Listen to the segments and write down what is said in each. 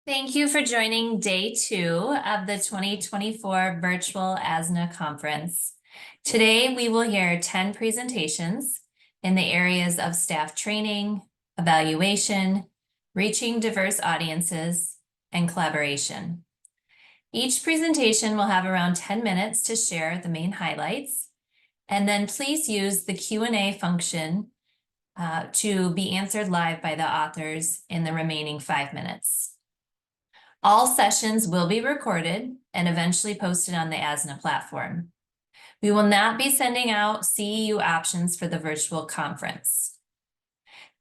Thank you for joining day 2 of the 2024 Virtual ASNA Conference. Today, we will hear 10 presentations in the areas of staff training, evaluation, reaching diverse audiences, and collaboration. Each presentation will have around 10 minutes to share the main highlights, and then please use the Q&A function to be answered live by the authors in the remaining 5 minutes. All sessions will be recorded and eventually posted on the ASNA platform. We will not be sending out CEU options for the virtual conference.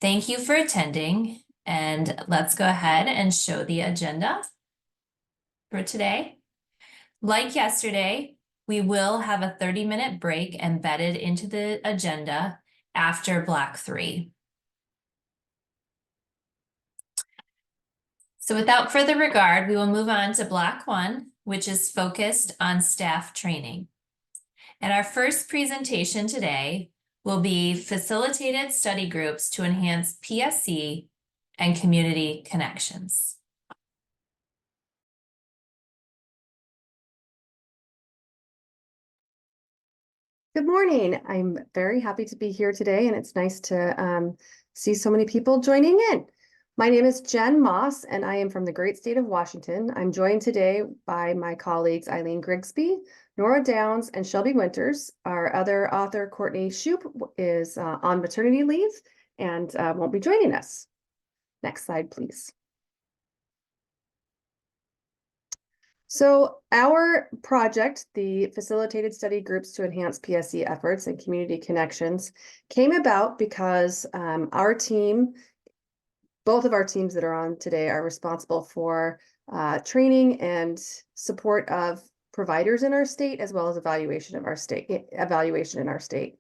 Thank you for attending, and let's go ahead and show the agenda for today. Like yesterday, we will have a 30-minute break embedded into the agenda after Block 3. So without further regard, we will move on to Block 1, which is focused on staff training. And our first presentation today will be facilitated study groups to enhance PSE and community connections. Good morning. I'm very happy to be here today, and it's nice to see so many people joining in. My name is Jen Moss, and I am from the great state of Washington. I'm joined today by my colleagues Eileen Grigsby, Nora Downs, and Shelby Winters. Our other author, Courtney Shoup, is on maternity leave and won't be joining us. Next slide, please. So our project, the Facilitated Study Groups to Enhance PSE Efforts and Community Connections, came about because our team, both of our teams that are on today, are responsible for training and support of providers in our state, as well as evaluation in our state.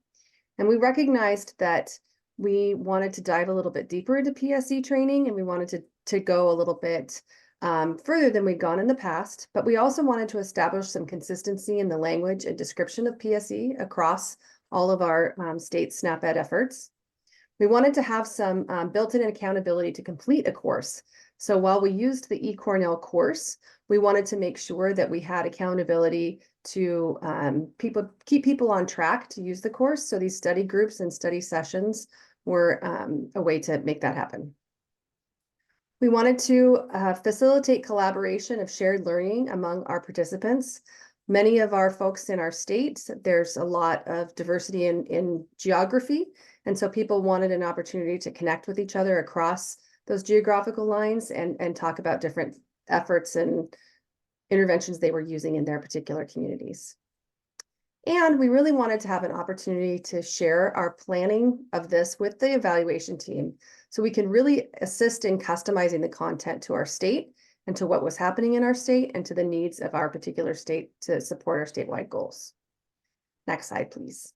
And we recognized that we wanted to dive a little bit deeper into PSE training, and we wanted to go a little bit further than we'd gone in the past, but we also wanted to establish some consistency in the language and description of PSE across all of our state SNAP-Ed efforts. We wanted to have some built-in accountability to complete a course. So while we used the eCornell course, we wanted to make sure that we had accountability to keep people on track to use the course. So these study groups and study sessions were a way to make that happen. We wanted to facilitate collaboration of shared learning among our participants. Many of our folks in our state, there's a lot of diversity in geography, and so people wanted an opportunity to connect with each other across those geographical lines and talk about different efforts and interventions they were using in their particular communities. And we really wanted to have an opportunity to share our planning of this with the evaluation team, so we can really assist in customizing the content to our state and to what was happening in our state and to the needs of our particular state to support our statewide goals. Next slide, please.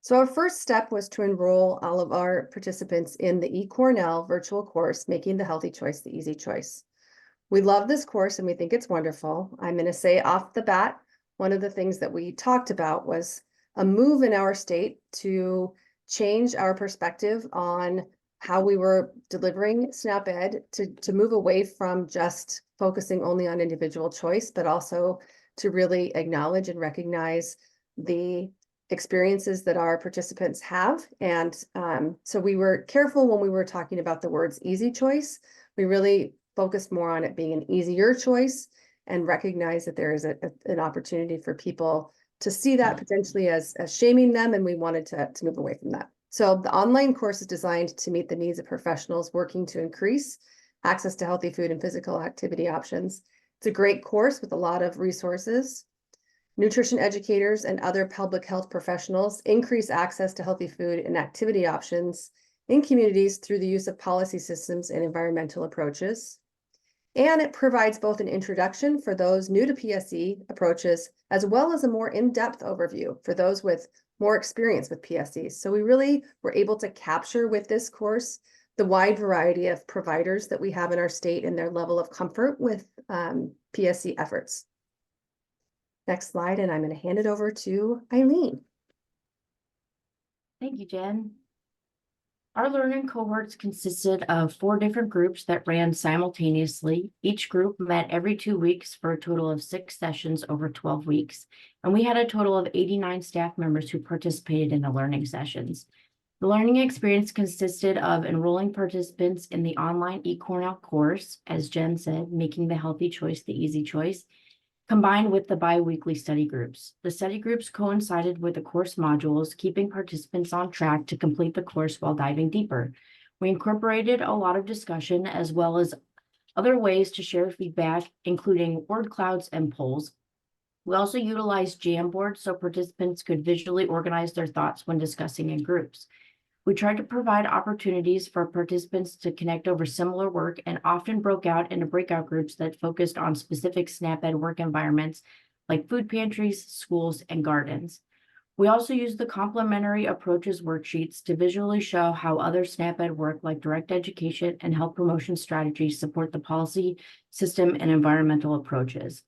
So our first step was to enroll all of our participants in the eCornell virtual course, Making the Healthy Choice the Easy Choice. We love this course and we think it's wonderful. I'm going to say off the bat, one of the things that we talked about was a move in our state to change our perspective on how we were delivering SNAP-Ed, to move away from just focusing only on individual choice, but also to really acknowledge and recognize the experiences that our participants have. And so we were careful when we were talking about the words easy choice. We really focused more on it being an easier choice and recognize that there is an opportunity for people to see that potentially as shaming them, and we wanted to move away from that. So the online course is designed to meet the needs of professionals working to increase access to healthy food and physical activity options. It's a great course with a lot of resources. Nutrition educators and other public health professionals increase access to healthy food and activity options in communities through the use of policy systems and environmental approaches. And it provides both an introduction for those new to PSE approaches, as well as a more in-depth overview for those with more experience with PSEs. So we really were able to capture with this course the wide variety of providers that we have in our state and their level of comfort with PSE efforts. Next slide, and I'm going to hand it over to Eileen. Thank you, Jen. Our learning cohorts consisted of 4 different groups that ran simultaneously. Each group met every 2 weeks for a total of 6 sessions over 12 weeks. And we had a total of 89 staff members who participated in the learning sessions. The learning experience consisted of enrolling participants in the online eCornell course, as Jen said, making the healthy choice the easy choice, combined with the bi-weekly study groups. The study groups coincided with the course modules, keeping participants on track to complete the course while diving deeper. We incorporated a lot of discussion as well as other ways to share feedback, including word clouds and polls. We also utilized Jamboard so participants could visually organize their thoughts when discussing in groups. We tried to provide opportunities for participants to connect over similar work and often broke out into breakout groups that focused on specific SNAP-Ed work environments like food pantries, schools, and gardens. We also used the complementary approaches worksheets to visually show how other SNAP-Ed work like direct education and health promotion strategies support the policy, system, and environmental approaches.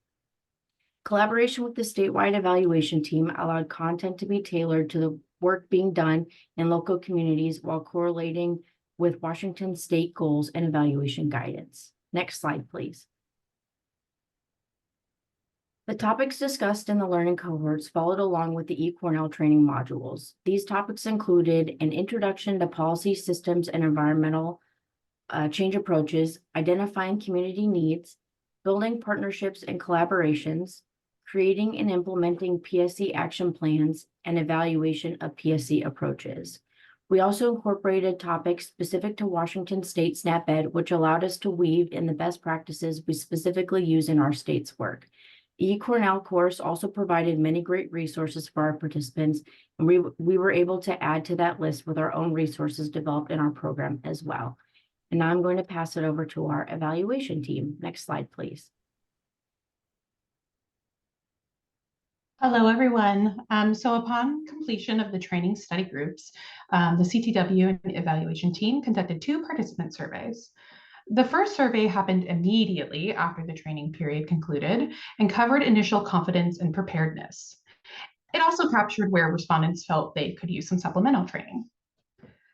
Collaboration with the statewide evaluation team allowed content to be tailored to the work being done in local communities while correlating with Washington state goals and evaluation guidance. Next slide, please. The topics discussed in the learning cohorts followed along with the eCornell training modules. These topics included an introduction to policy systems and environmental change approaches, identifying community needs, building partnerships and collaborations, creating and implementing PSE action plans, and evaluation of PSE approaches. We also incorporated topics specific to Washington State SNAP-Ed, which allowed us to weave in the best practices we specifically use in our state's work. The eCornell course also provided many great resources for our participants, and we were able to add to that list with our own resources developed in our program as well. And now I'm going to pass it over to our evaluation team. Next slide, please. Hello, everyone. So upon completion of the training study groups, the CTW and evaluation team conducted 2 participant surveys. The first survey happened immediately after the training period concluded and covered initial confidence and preparedness. It also captured where respondents felt they could use some supplemental training.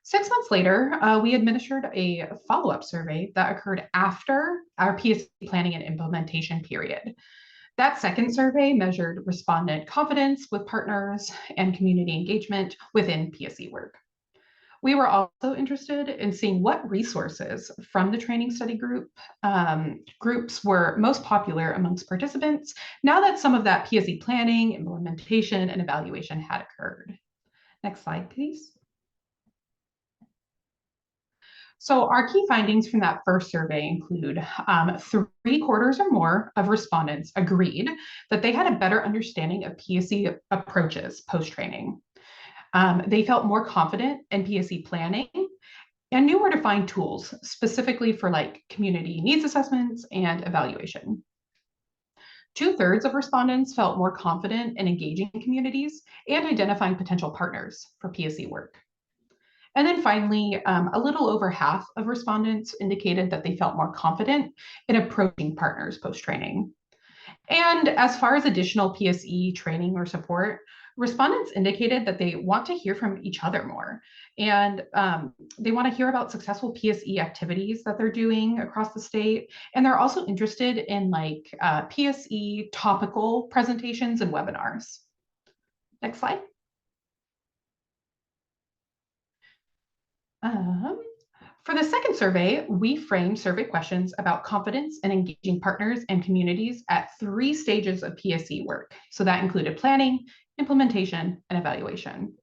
6 months later, we administered a follow-up survey that occurred after our PSE planning and implementation period. That second survey measured respondent confidence with partners and community engagement within PSE work. We were also interested in seeing what resources from the training study groups were most popular amongst participants now that some of that PSE planning, implementation, and evaluation had occurred. Next slide, please. So our key findings from that first survey include 3/4 or more of respondents agreed that they had a better understanding of PSE approaches post-training. They felt more confident in PSE planning and knew where to find tools specifically for like community needs assessments and evaluation. 2/3 of respondents felt more confident in engaging communities and identifying potential partners for PSE work. And then finally, a little over half of respondents indicated that they felt more confident in approaching partners post-training. And as far as additional PSE training or support, respondents indicated that they want to hear from each other more. And they want to hear about successful PSE activities that they're doing across the state. And they're also interested in like PSE topical presentations and webinars. Next slide. For the second survey, we framed survey questions about confidence in engaging partners and communities at 3 stages of PSE work. So that included planning, implementation, and evaluation.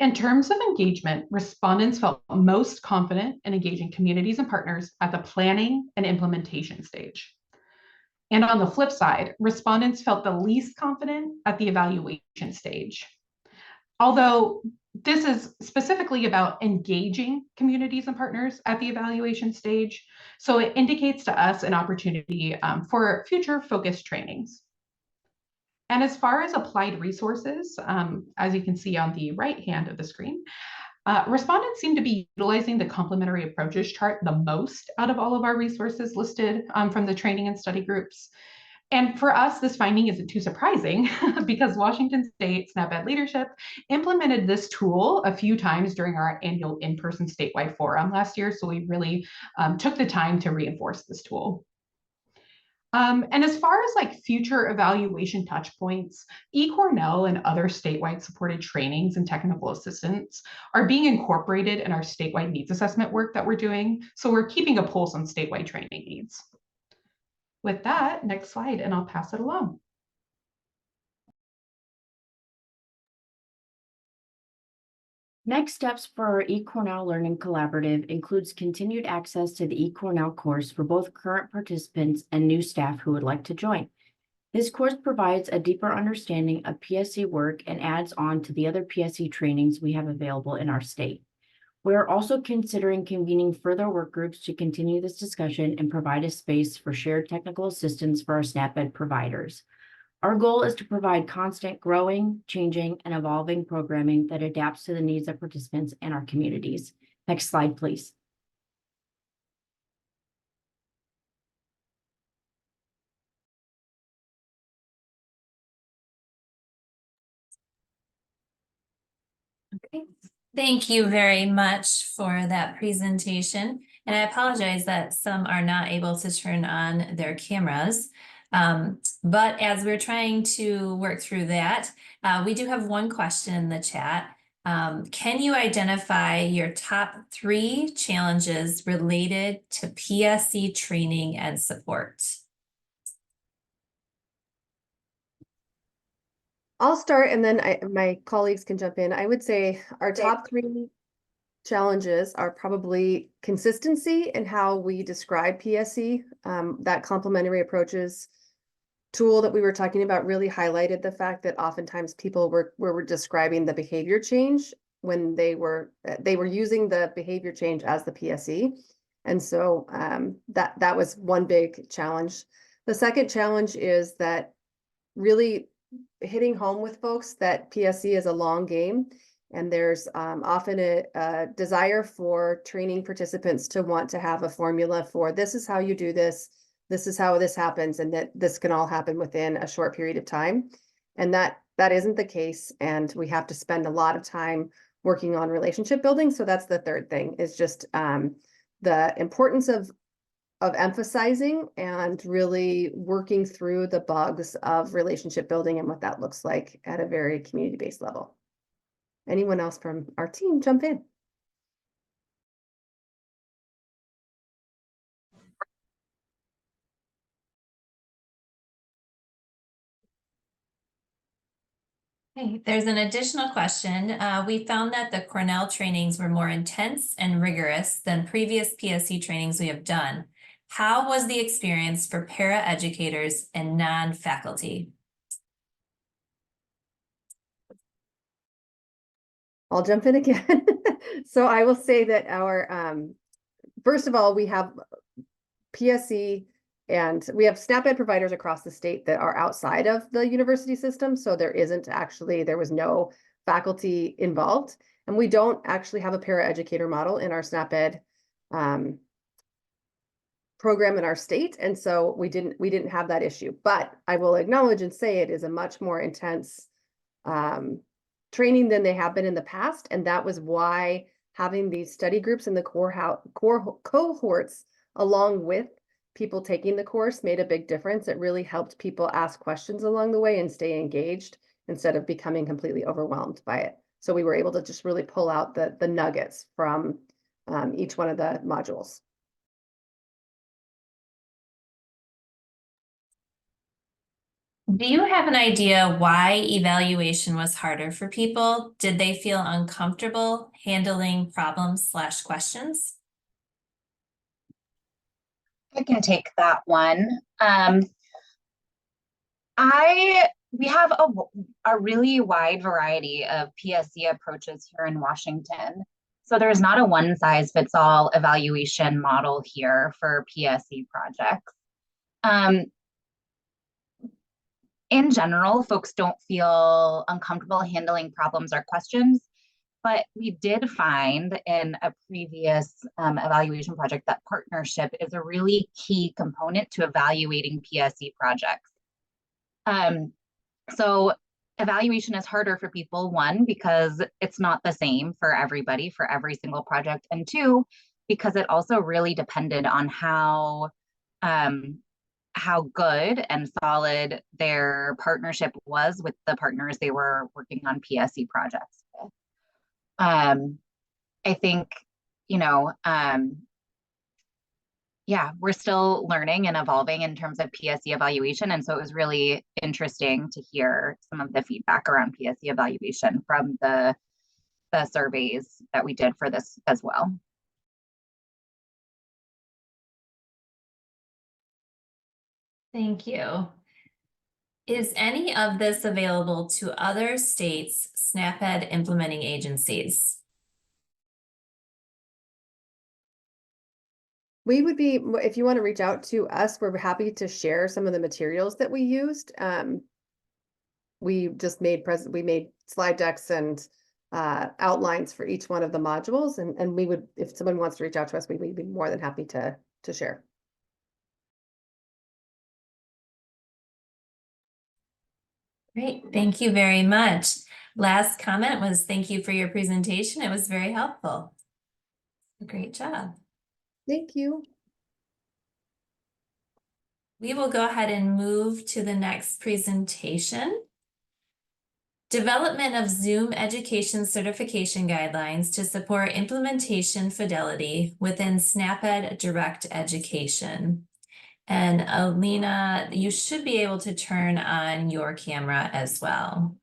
In terms of engagement, respondents felt most confident in engaging communities and partners at the planning and implementation stage. And on the flip side, respondents felt the least confident at the evaluation stage. Although this is specifically about engaging communities and partners at the evaluation stage, so it indicates to us an opportunity for future focused trainings. And as far as applied resources, as you can see on the right hand of the screen, respondents seem to be utilizing the complementary approaches chart the most out of all of our resources listed from the training and study groups. And for us, this finding isn't too surprising because Washington State SNAP-Ed leadership implemented this tool a few times during our annual in-person statewide forum last year. So we really took the time to reinforce this tool. And as far as like future evaluation touch points, eCornell and other statewide supported trainings and technical assistance are being incorporated in our statewide needs assessment work that we're doing. So we're keeping a pulse on statewide training needs. With that, next slide, and I'll pass it along. Next steps for our eCornell Learning Collaborative includes continued access to the eCornell course for both current participants and new staff who would like to join. This course provides a deeper understanding of PSE work and adds on to the other PSE trainings we have available in our state. We are also considering convening further work groups to continue this discussion and provide a space for shared technical assistance for our SNAP-Ed providers. Our goal is to provide constant growing, changing, and evolving programming that adapts to the needs of participants and our communities. Next slide, please. Okay. Thank you very much for that presentation. And I apologize that some are not able to turn on their cameras. But as we're trying to work through that, we do have one question in the chat. Can you identify your top 3 challenges related to PSE training and support? I'll start and then my colleagues can jump in. I would say our top 3 challenges are probably consistency in how we describe PSE. That complementary approaches tool that we were talking about really highlighted the fact that oftentimes people were describing the behavior change when they were using the behavior change as the PSE. And so that was one big challenge. The second challenge is that really hitting home with folks that PSE is a long game, and there's often a desire for training participants to want to have a formula for this is how you do this is how this happens, and that this can all happen within a short period of time. And that isn't the case, and we have to spend a lot of time working on relationship building. So that's the third thing, is just the importance of emphasizing and really working through the bugs of relationship building and what that looks like at a very community-based level. Anyone else from our team jump in? Okay, there's an additional question. We found that the Cornell trainings were more intense and rigorous than previous PSE trainings we have done. How was the experience for paraeducators and non-faculty? I'll jump in again. So I will say that our, first of all, we have PSE and we have SNAP-Ed providers across the state that are outside of the university system. So there was no faculty involved. And we don't actually have a paraeducator model in our SNAP-Ed program in our state. And so we didn't have that issue. But I will acknowledge and say it is a much more intense training than they have been in the past. And that was why having these study groups in the core cohorts along with people taking the course made a big difference. It really helped people ask questions along the way and stay engaged instead of becoming completely overwhelmed by it. So we were able to just really pull out the nuggets from each one of the modules. Do you have an idea why evaluation was harder for people? Did they feel uncomfortable handling problems/questions? I can take that one. We have a really wide variety of PSE approaches here in Washington. So there's not a one size fits all evaluation model here for PSE projects. In general, folks don't feel uncomfortable handling problems or questions, but we did find in a previous evaluation project that partnership is a really key component to evaluating PSE projects. So evaluation is harder for people, one, because it's not the same for everybody for every single project, and two, because it also really depended on how good and solid their partnership was with the partners they were working on PSE projects with. I think, you know, yeah, we're still learning and evolving in terms of PSE evaluation. And so it was really interesting to hear some of the feedback around PSE evaluation from the surveys that we did for this as well. Thank you. Is any of this available to other states' SNAP-Ed implementing agencies? We would be, if you want to reach out to us, we're happy to share some of the materials that we used. We just made we made slide decks and outlines for each one of the modules, and we would, if someone wants to reach out to us, we'd be more than happy to share. Great, thank you very much. Last comment was thank you for your presentation. It was very helpful. Great job. Thank you. We will go ahead and move to the next presentation. Development of Zoom education certification guidelines to support implementation fidelity within SNAP-Ed Direct Education. And Alina, you should be able to turn on your camera as well.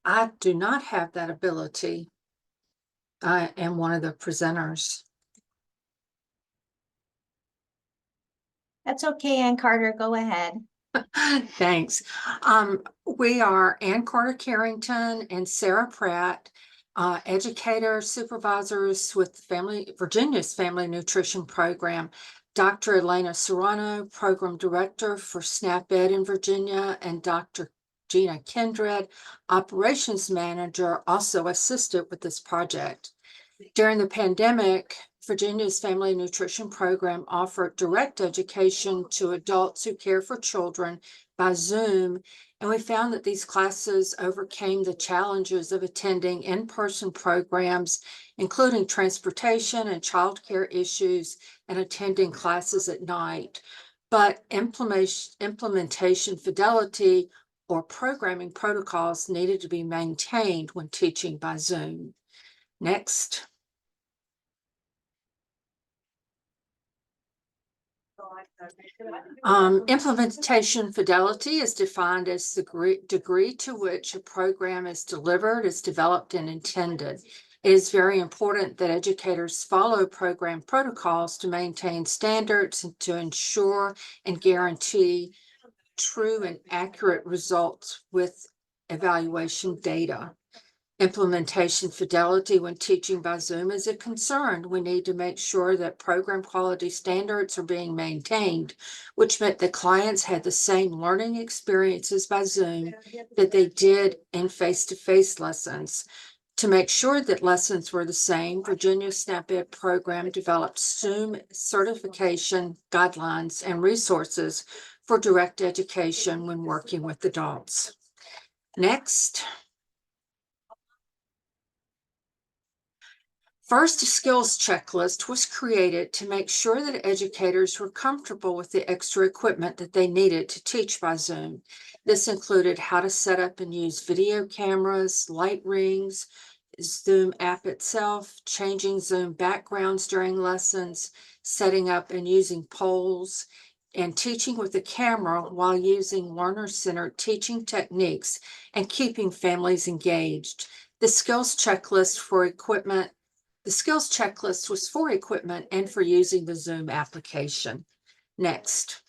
I do not have that ability. I am one of the presenters. That's okay, Ann Carter, go ahead. Thanks. We are Ann Carter Carrington and Sarah Pratt, educators, supervisors with Virginia's Family Nutrition Program. Dr. Elena Serrano, Program Director for SNAP-Ed in Virginia, and Dr. Gina Kindred, Operations Manager, also assisted with this project. During the pandemic, Virginia's Family Nutrition Program offered direct education to adults who care for children by Zoom, and we found that these classes overcame the challenges of attending in-person programs, including transportation and childcare issues and attending classes at night. But implementation fidelity or programming protocols needed to be maintained when teaching by Zoom. Next. Implementation fidelity is defined as the degree to which a program is delivered, is developed, and intended. It is very important that educators follow program protocols to maintain standards and to ensure and guarantee true and accurate results with evaluation data. Implementation fidelity when teaching by Zoom is a concern. We need to make sure that program quality standards are being maintained, which meant the clients had the same learning experiences by Zoom that they did in face-to-face lessons. To make sure that lessons were the same, Virginia SNAP-Ed program developed Zoom certification guidelines and resources for direct education when working with adults. Next. First, a skills checklist was created to make sure that educators were comfortable with the extra equipment that they needed to teach by Zoom. This included how to set up and use video cameras, light rings, Zoom app itself, changing Zoom backgrounds during lessons, setting up and using polls, and teaching with the camera while using learner-centered teaching techniques and keeping families engaged. The skills checklist was for equipment and for using the Zoom application. Next.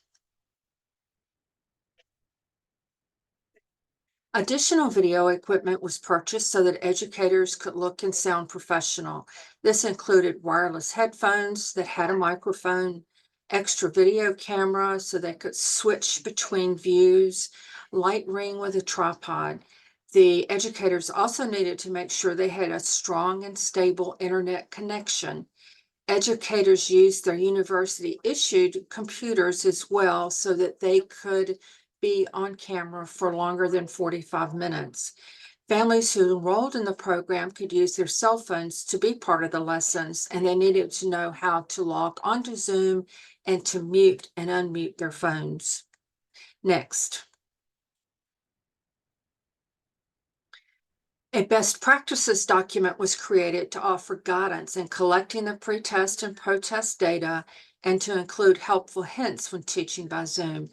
Additional video equipment was purchased so that educators could look and sound professional. This included wireless headphones that had a microphone, extra video camera so they could switch between views, light ring with a tripod. The educators also needed to make sure they had a strong and stable internet connection. educators used their university-issued computers as well so that they could be on camera for longer than 45 minutes. Families who enrolled in the program could use their cell phones to be part of the lessons, and they needed to know how to log onto Zoom and to mute and unmute their phones. Next. A best practices document was created to offer guidance in collecting the pretest and protest data and to include helpful hints when teaching by Zoom.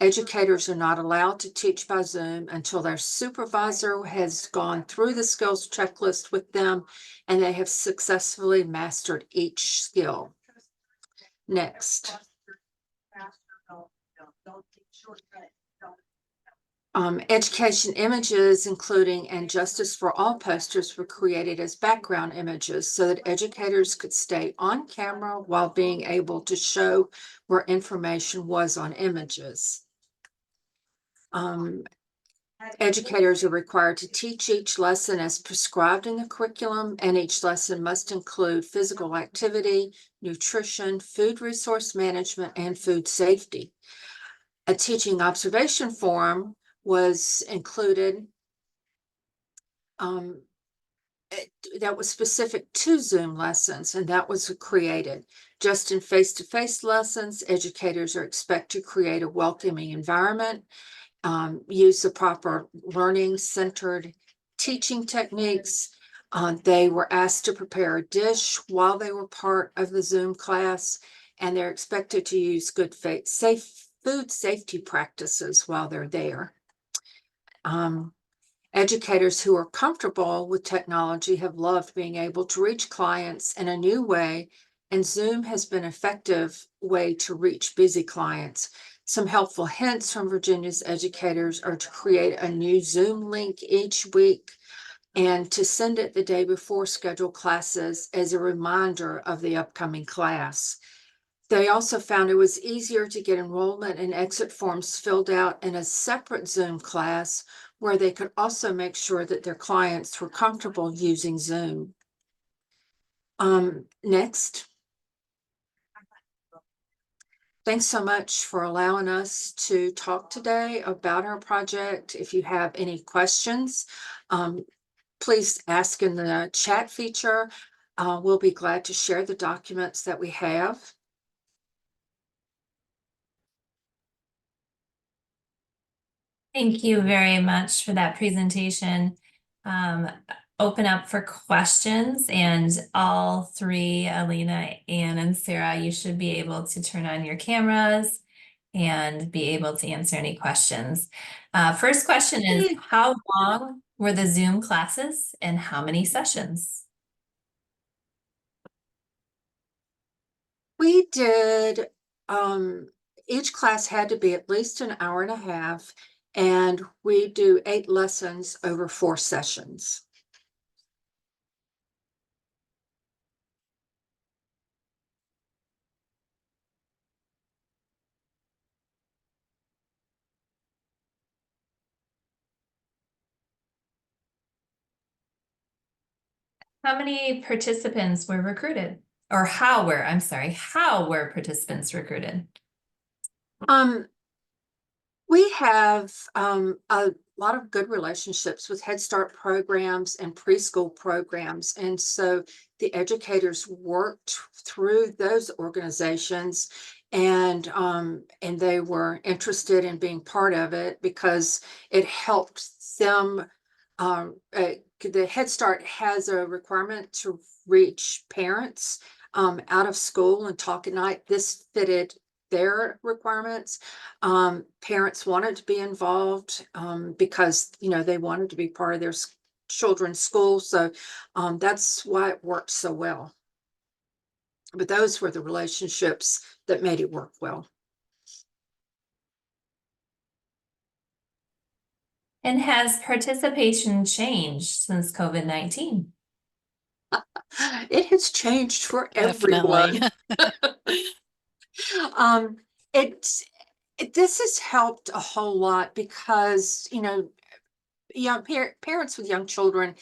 Educators are not allowed to teach by Zoom until their supervisor has gone through the skills checklist with them and they have successfully mastered each skill. Next. Education images, including "And Justice for All" posters, were created as background images so that educators could stay on camera while being able to show where information was on images. Educators are required to teach each lesson as prescribed in the curriculum, and each lesson must include physical activity, nutrition, food resource management, and food safety. A teaching observation form was included that was specific to Zoom lessons, and that was created. Just in face-to-face lessons, educators are expected to create a welcoming environment, use the proper learning-centered teaching techniques. They were asked to prepare a dish while they were part of the Zoom class, and they're expected to use good food safety practices while they're there. Educators who are comfortable with technology have loved being able to reach clients in a new way, and Zoom has been an effective way to reach busy clients. Some helpful hints from Virginia's educators are to create a new Zoom link each week and to send it the day before scheduled classes as a reminder of the upcoming class. They also found it was easier to get enrollment and exit forms filled out in a separate Zoom class where they could also make sure that their clients were comfortable using Zoom. Next. Thanks so much for allowing us to talk today about our project. If you have any questions, please ask in the chat feature. We'll be glad to share the documents that we have. Thank you very much for that presentation. Open up for questions, and all three, Alina, Anne, and Sarah, you should be able to turn on your cameras and be able to answer any questions. First question is, how long were the Zoom classes and how many sessions? We did, each class had to be at least an hour and a half, and we do 8 lessons over 4 sessions. How many participants were recruited? Or how were participants recruited? We have a lot of good relationships with Head Start programs and preschool programs. And so the educators worked through those organizations, and they were interested in being part of it because it helped them. The Head Start has a requirement to reach parents out of school and talk at night. This fitted their requirements. Parents wanted to be involved because, you know, they wanted to be part of their children's school. So that's why it worked so well. But those were the relationships that made it work well. And has participation changed since COVID-19? It has changed for Definitely. everyone. This has helped a whole lot because, you know, parents with young children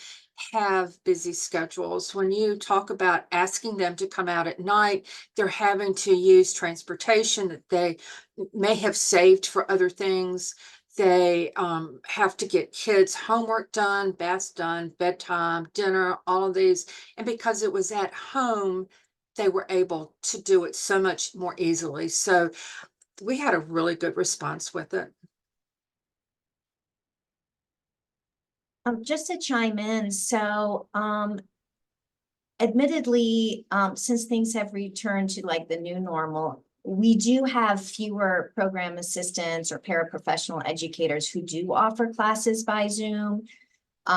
have busy schedules. When you talk about asking them to come out at night, they're having to use transportation that they may have saved for other things. They have to get kids' homework done, baths done, bedtime, dinner, all of these. And because it was at home, they were able to do it so much more easily. So we had a really good response with it. Just to chime in, so, admittedly, since things have returned to like the new normal, we do have fewer program assistants or paraprofessional educators who do offer classes by Zoom.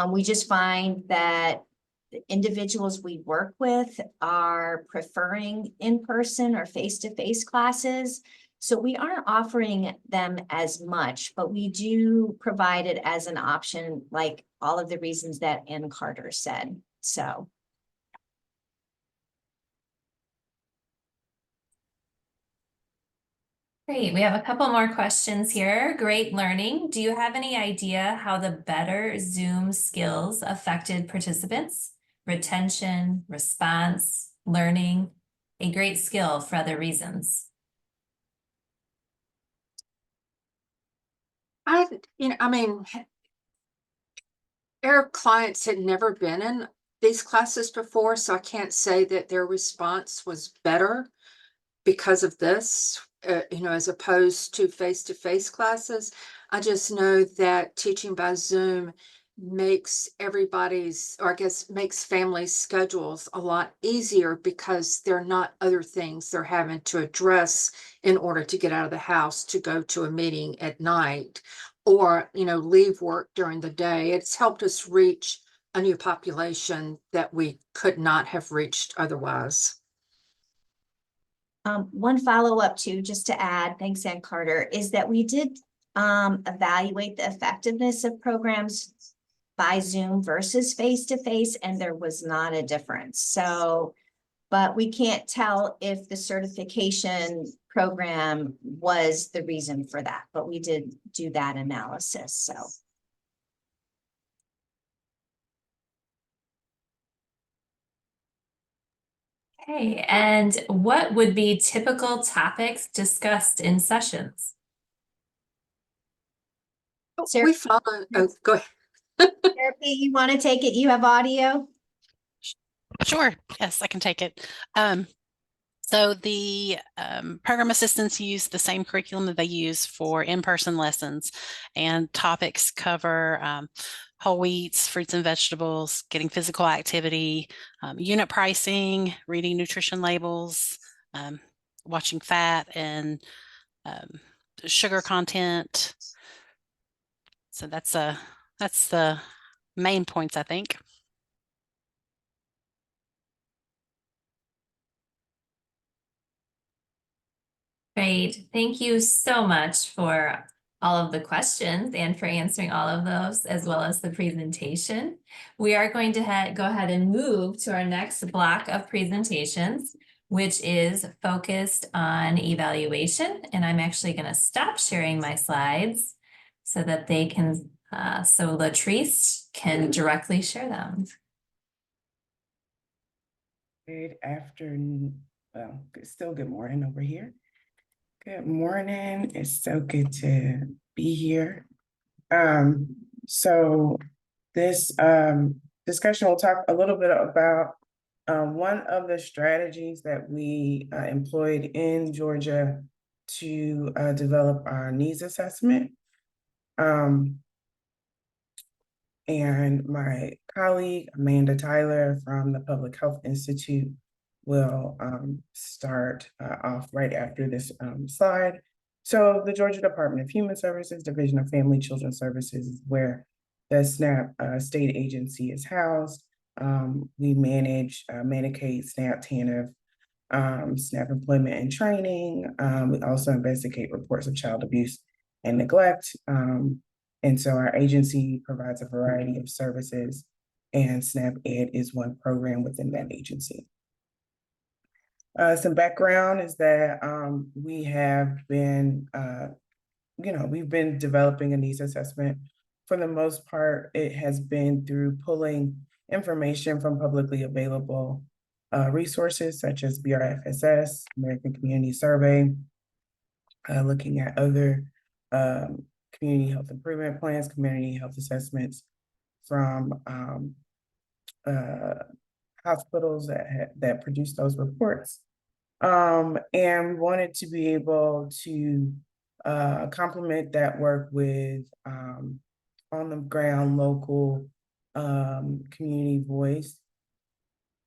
We just find that the individuals we work with are preferring in-person or face-to-face classes. So we aren't offering them as much, but we do provide it as an option, like all of the reasons that Ann Carter said, so. Great. We have a couple more questions here. Great learning. Do you have any idea how the better Zoom skills affected participants? Retention, response, learning, a great skill for other reasons. I mean, our clients had never been in these classes before, so I can't say that their response was better because of this, as opposed to face-to-face classes. I just know that teaching by Zoom makes everybody's, or I guess makes families' schedules a lot easier because there are not other things they're having to address in order to get out of the house to go to a meeting at night or, leave work during the day. It's helped us reach a new population that we could not have reached otherwise. One follow-up too, just to add, thanks, Ann Carter, is that we did evaluate the effectiveness of programs by Zoom versus face-to-face, and there was not a difference. So, but we can't tell if the certification program was the reason for that, but we did do that analysis, so. Okay, and what would be typical topics discussed in sessions? Sarah- We follow, go ahead. Therapy, you want to take it? You have audio? Sure. Yes, I can take it. So the program assistants use the same curriculum that they use for in-person lessons, and topics cover whole wheats, fruits and vegetables, getting physical activity, unit pricing, reading nutrition labels, watching fat and sugar content. So that's the main points, I think. Great. Thank you so much for all of the questions and for answering all of those, as well as the presentation. We are going to go ahead and move to our next block of presentations, which is focused on evaluation. And I'm actually going to stop sharing my slides so that they can, so Latrice can directly share them. Good afternoon. Well, still good morning over here. Good morning. It's so good to be here. So this discussion will talk a little bit about one of the strategies that we employed in Georgia to develop our needs assessment. And my colleague, Amanda Tyler from the Public Health Institute, will start off right after this slide. So the Georgia Department of Human Services, Division of Family Children Services is where the SNAP state agency is housed. We manage Medicaid, SNAP, TANF, SNAP employment and training. We also investigate reports of child abuse and neglect. And so our agency provides a variety of services, and SNAP Ed is one program within that agency. Some background is that we have been, we've been developing a needs assessment for the most part, it has been through pulling information from publicly available resources such as BRFSS, American Community Survey, looking at other community health improvement plans, community health assessments from hospitals that produce those reports. And we wanted to be able to complement that work with on the ground local community voice.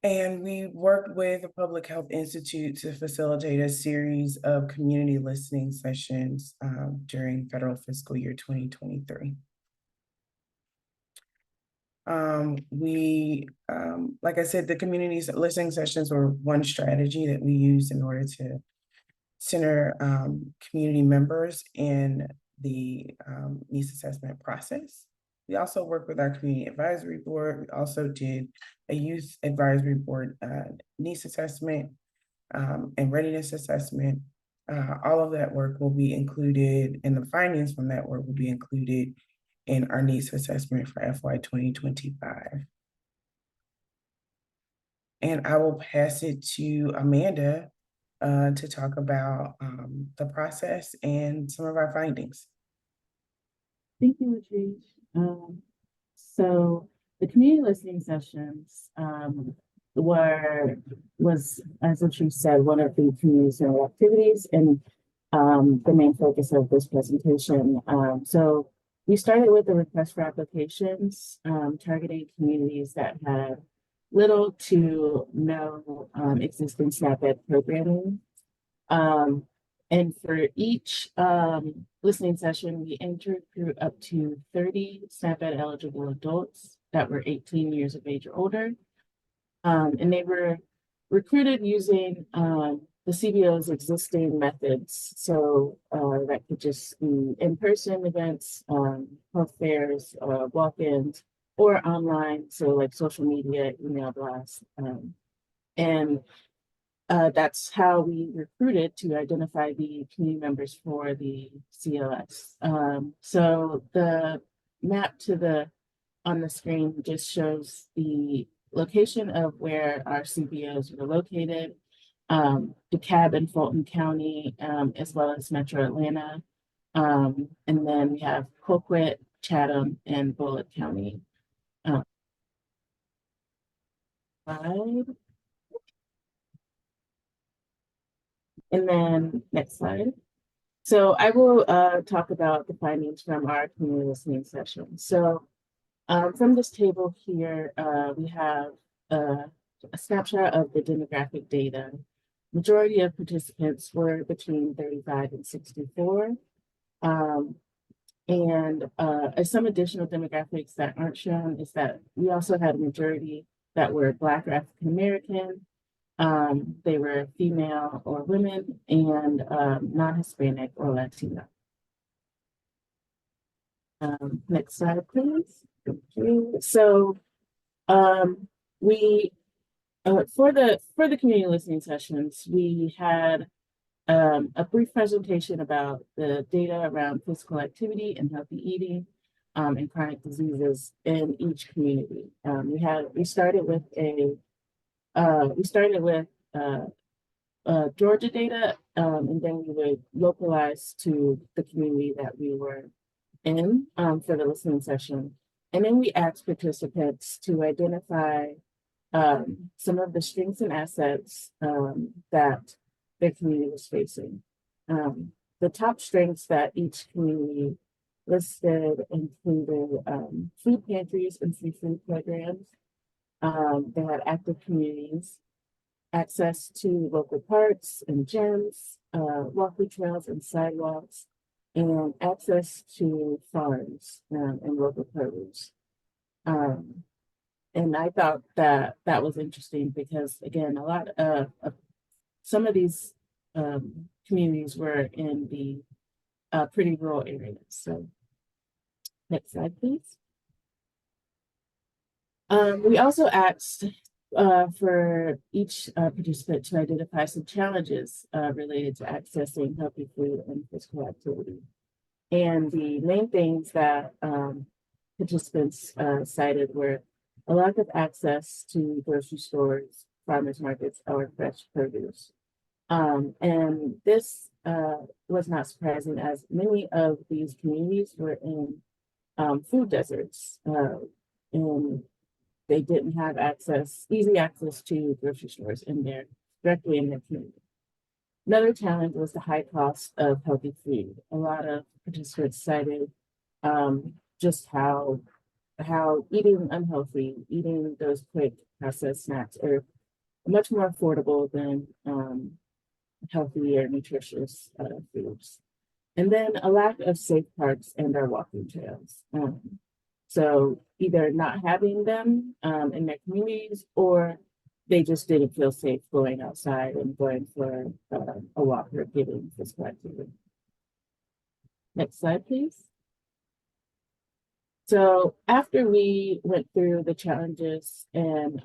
And we worked with the Public Health Institute to facilitate a series of community listening sessions during federal fiscal year 2023. Like I said, the community listening sessions were one strategy that we used in order to center community members in the needs assessment process. We also worked with our community advisory board. We also did a youth advisory board needs assessment and readiness assessment. All of that work will be included, and the findings from that work will be included in our needs assessment for FY 2025. And I will pass it to Amanda to talk about the process and some of our findings. Thank you, Latrice. So the community listening sessions was, as Latrice said, one of the community center activities and the main focus of this presentation. So we started with the request for applications, targeting communities that had little to no existing SNAP-Ed programming. And for each listening session, we interviewed up to 30 SNAP-Ed eligible adults that were 18 years of age or older. And they were recruited using the CBO's existing methods. So that could just be in-person events, health fairs, walk-ins, or online. So like social media, email blasts. And that's how we recruited to identify the community members for the CLS. So the map on the screen just shows the location of where our CBOs were located, DeKalb and Fulton County, as well as Metro Atlanta. And then we have Colquitt, Chatham, and Bullitt County. And then next slide. So I will talk about the findings from our community listening session. So from this table here, we have a snapshot of the demographic data. Majority of participants were between 35 and 64. And some additional demographics that aren't shown is that we also had a majority that were Black or African American. They were female or women, and non-Hispanic or Latino. Next slide, please. Okay. So we for the community listening sessions, we had a brief presentation about the data around physical activity and healthy eating and chronic diseases in each community. We started with Georgia data, and then we would localize to the community that we were in for the listening session. And then we asked participants to identify some of the strengths and assets that their community was facing. The top strengths that each community listed included food pantries and free food programs. They had active communities, access to local parks and gyms, walking trails and sidewalks, and access to farms and local produce. And I thought that that was interesting because, again, a lot of some of these communities were in the pretty rural areas. So next slide, please. We also asked for each participant to identify some challenges related to accessing healthy food and physical activity. And the main things that participants cited were a lack of access to grocery stores, farmers markets, or fresh produce. And this was not surprising, as many of these communities were in food deserts, and they didn't have easy access to grocery stores directly in their community. Another challenge was the high cost of healthy food. A lot of participants cited just how eating unhealthy, eating those quick processed snacks are much more affordable than healthy or nutritious foods. And then a lack of safe parks and our walking trails. So either not having them in their communities, or they just didn't feel safe going outside and going for a walk or getting physical activity. Next slide, please. So after we went through the challenges and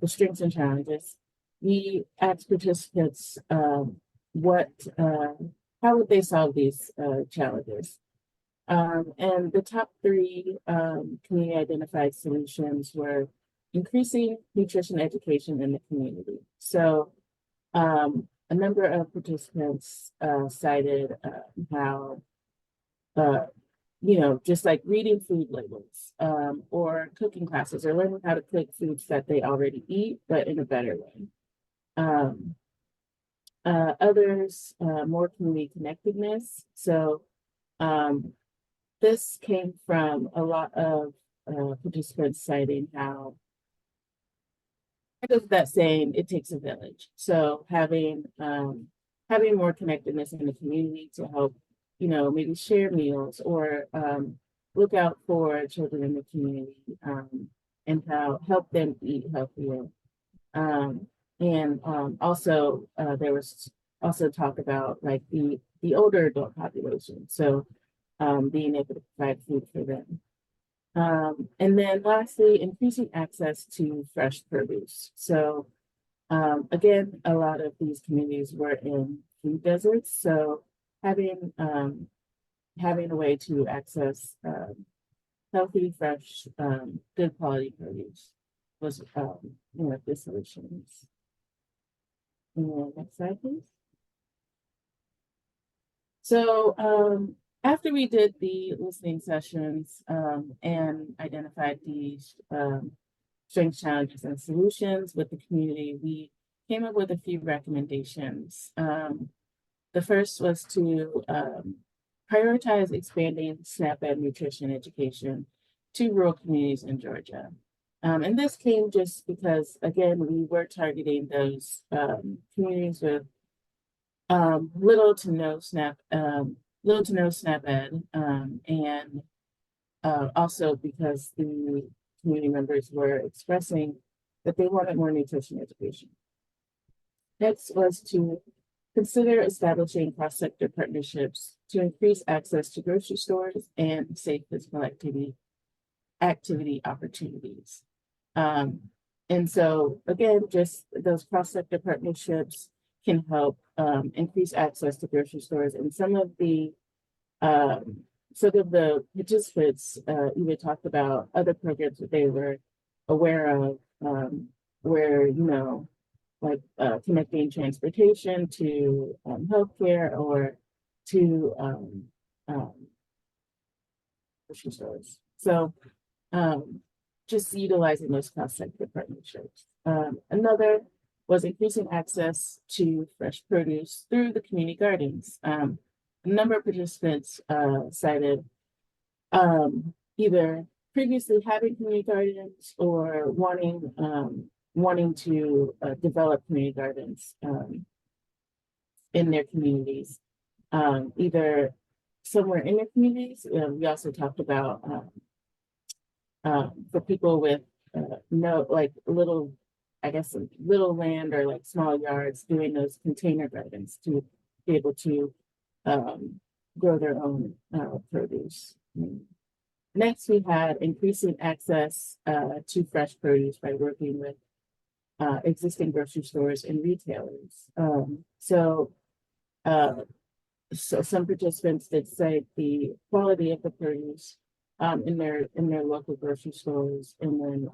the strengths and challenges, we asked participants how would they solve these challenges? And the top three community identified solutions were increasing nutrition education in the community. So a number of participants cited how, just like reading food labels or cooking classes, or learning how to cook foods that they already eat, but in a better way. Others, more community connectedness. So this came from a lot of participants citing how, because that saying, it takes a village. So having more connectedness in the community to help, maybe share meals or look out for children in the community and help them eat healthier. And also there was also talk about like the older adult population. So being able to provide food for them. And then lastly, increasing access to fresh produce. So again, a lot of these communities were in food deserts. So having a way to access healthy, fresh, good quality produce was one of the solutions. And next slide, please. So after we did the listening sessions and identified these strengths, challenges, and solutions with the community, we came up with a few recommendations. The first was to prioritize expanding SNAP-Ed nutrition education to rural communities in Georgia. And this came just because, again, we were targeting those communities with little to no SNAP-Ed, and also because the community members were expressing that they wanted more nutrition education. Next was to consider establishing cross-sector partnerships to increase access to grocery stores and safe physical activity opportunities. And so again, just those cross-sector partnerships can help increase access to grocery stores. And some of the participants even talked about other programs that they were aware of, where, like connecting transportation to healthcare or to grocery stores. So just utilizing those cross-sector partnerships. Another was increasing access to fresh produce through the community gardens. A number of participants cited either previously having community gardens or wanting to develop community gardens in their communities, either somewhere in their communities. We also talked about for people with little land or like small yards, doing those container gardens to be able to grow their own produce. Next, we had increasing access to fresh produce by working with existing grocery stores and retailers. So some participants did cite the quality of the produce, in their local grocery stores. And then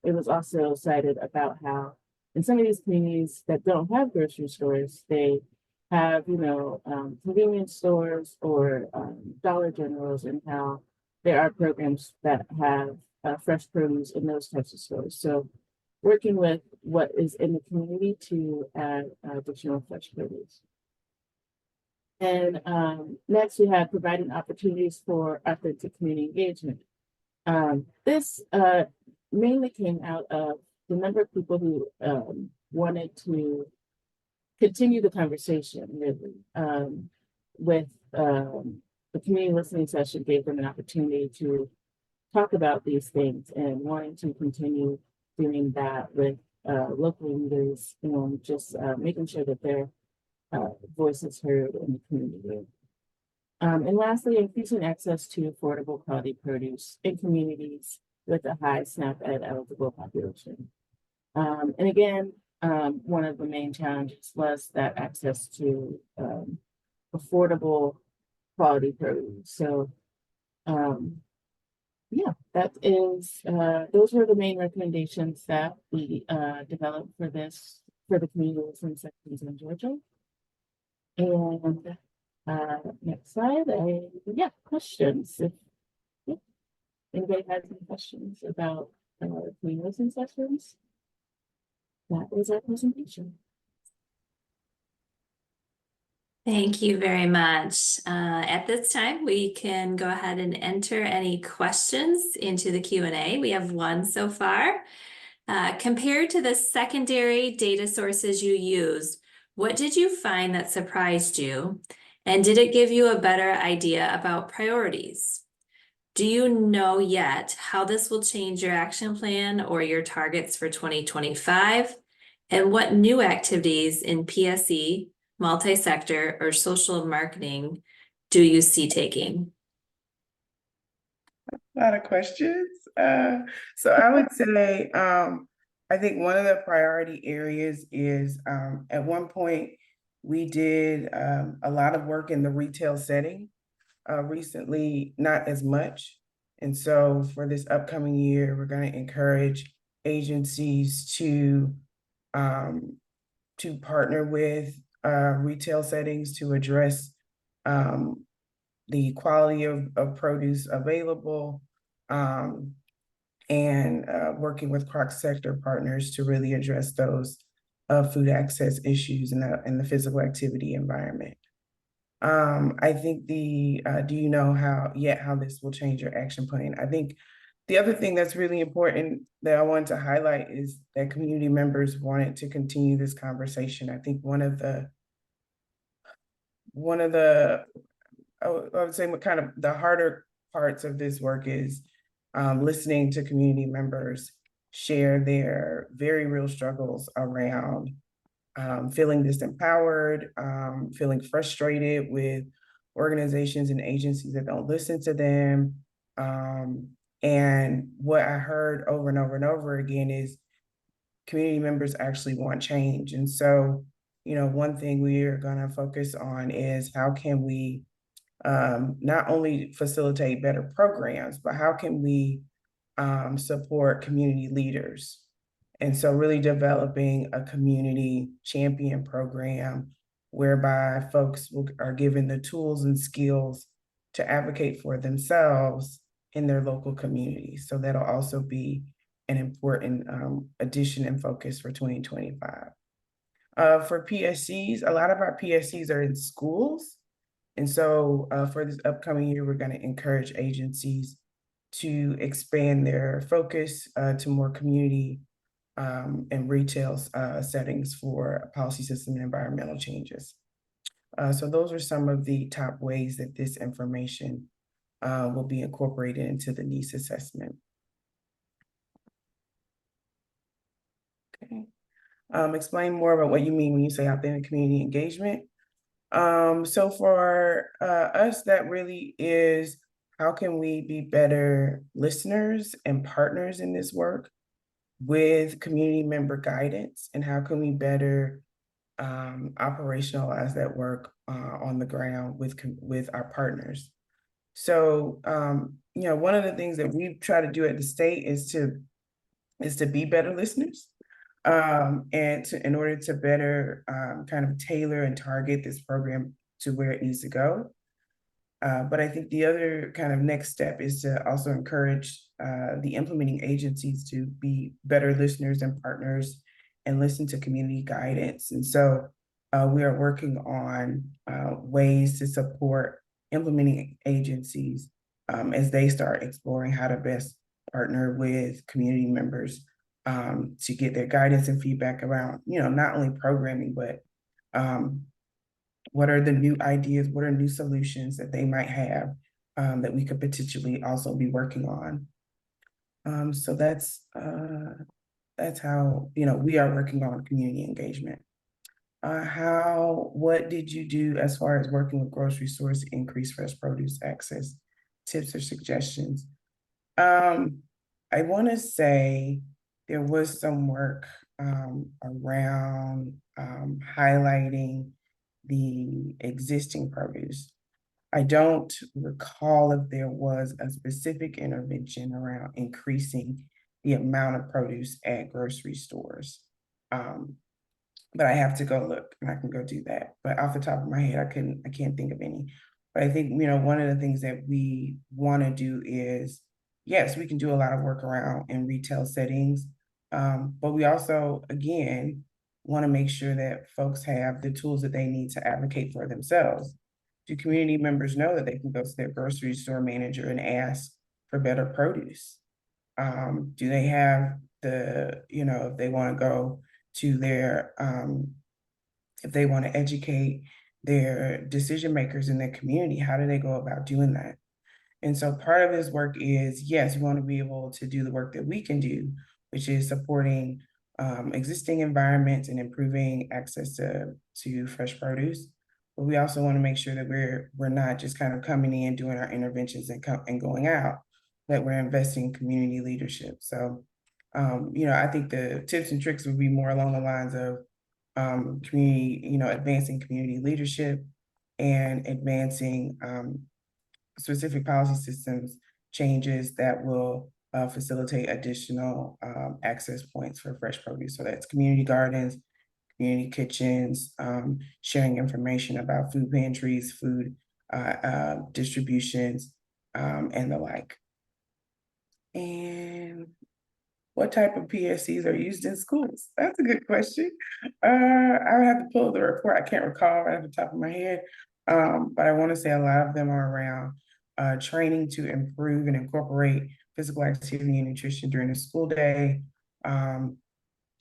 it was also cited about how in some of these communities that don't have grocery stores, they have, convenience stores or Dollar Generals, and how there are programs that have fresh produce in those types of stores. So working with what is in the community to add additional fresh produce. And next we have providing opportunities for authentic community engagement. This mainly came out of the number of people who wanted to continue the conversation, really, with the community listening session gave them an opportunity to talk about these things and wanting to continue doing that with local leaders and just making sure that their voices heard in the community. And lastly, increasing access to affordable quality produce in communities with a high SNAP Ed eligible population. And again, one of the main challenges was that access to affordable quality produce. So yeah, that is, those were the main recommendations that we developed for the community listening sections in Georgia. And next slide, questions. If anybody has any questions about community listening sessions, that was our presentation. Thank you very much. At this time, we can go ahead and enter any questions into the Q&A. We have one so far. Compared to the secondary data sources you used, what did you find that surprised you? And did it give you a better idea about priorities? Do you know yet how this will change your action plan or your targets for 2025? And what new activities in PSE, multi-sector, or social marketing do you see taking? A lot of questions. So I would say, I think one of the priority areas is at one point we did a lot of work in the retail setting. Recently, not as much. And so for this upcoming year, we're going to encourage agencies to partner with retail settings to address the quality of produce available, and working with cross-sector partners to really address those food access issues in the physical activity environment. I think do you know how this will change your action plan? I think the other thing that's really important that I wanted to highlight is that community members wanted to continue this conversation. I think one of the I would say what kind of the harder parts of this work is listening to community members share their very real struggles around feeling disempowered, feeling frustrated with organizations and agencies that don't listen to them. And what I heard over and over and over again is community members actually want change. And so, one thing we are going to focus on is how can we not only facilitate better programs, but how can we support community leaders? And so really developing a community champion program whereby folks are given the tools and skills to advocate for themselves in their local communities. So that'll also be an important addition and focus for 2025. For PSCs, a lot of our PSCs are in schools. And so for this upcoming year, we're going to encourage agencies to expand their focus to more community and retail settings for policy system and environmental changes. So those are some of the top ways that this information will be incorporated into the needs assessment. Okay. Explain more about what you mean when you say authentic community engagement. So for us, that really is how can we be better listeners and partners in this work with community member guidance, and how can we better operationalize that work on the ground with our partners. So, one of the things that we try to do at the state is to be better listeners. And in order to better kind of tailor and target this program to where it needs to go. But I think the other kind of next step is to also encourage the implementing agencies to be better listeners and partners and listen to community guidance. And so we are working on ways to support implementing agencies as they start exploring how to best partner with community members to get their guidance and feedback around, not only programming, but what are the new ideas, what are new solutions that they might have that we could potentially also be working on. So that's how, we are working on community engagement. What did you do as far as working with grocery stores to increase fresh produce access, tips or suggestions? I want to say there was some work around highlighting the existing produce. I don't recall if there was a specific intervention around increasing the amount of produce at grocery stores. But I have to go look and I can go do that. But off the top of my head, I can't think of any. But I think, one of the things that we want to do is, yes, we can do a lot of work around in retail settings. But we also, again, want to make sure that folks have the tools that they need to advocate for themselves. Do community members know that they can go to their grocery store manager and ask for better produce? Do they have if they want to go to their, if they want to educate their decision makers in their community, how do they go about doing that? And so part of this work is, yes, we want to be able to do the work that we can do, which is supporting existing environments and improving access to fresh produce. But we also want to make sure that we're not just kind of coming in, doing our interventions and going out, that we're investing in community leadership. So, I think the tips and tricks would be more along the lines of community, advancing community leadership and advancing specific policy systems changes that will facilitate additional access points for fresh produce. So that's community gardens, community kitchens, sharing information about food pantries, food distributions, and the like. And what type of PSCs are used in schools? That's a good question. I would have to pull the report. I can't recall right off the top of my head, but I want to say a lot of them are around training to improve and incorporate physical activity and nutrition during the school day. I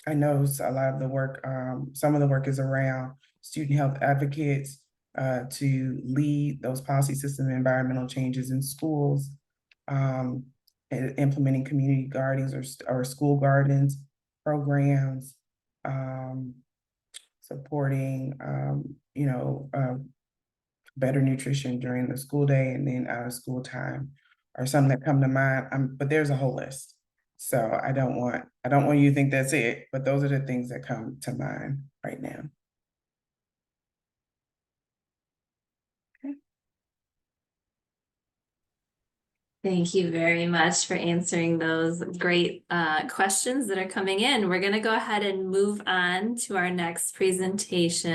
know a lot of the work, some of the work is around student health advocates to lead those policy system and environmental changes in schools, implementing community gardens or school gardens programs, supporting, better nutrition during the school day and then out of school time are some that come to mind. But there's a whole list. So I don't want you to think that's it, but those are the things that come to mind right now. Okay. Thank you very much for answering those great questions that are coming in. We're going to go ahead and move on to our next presentation.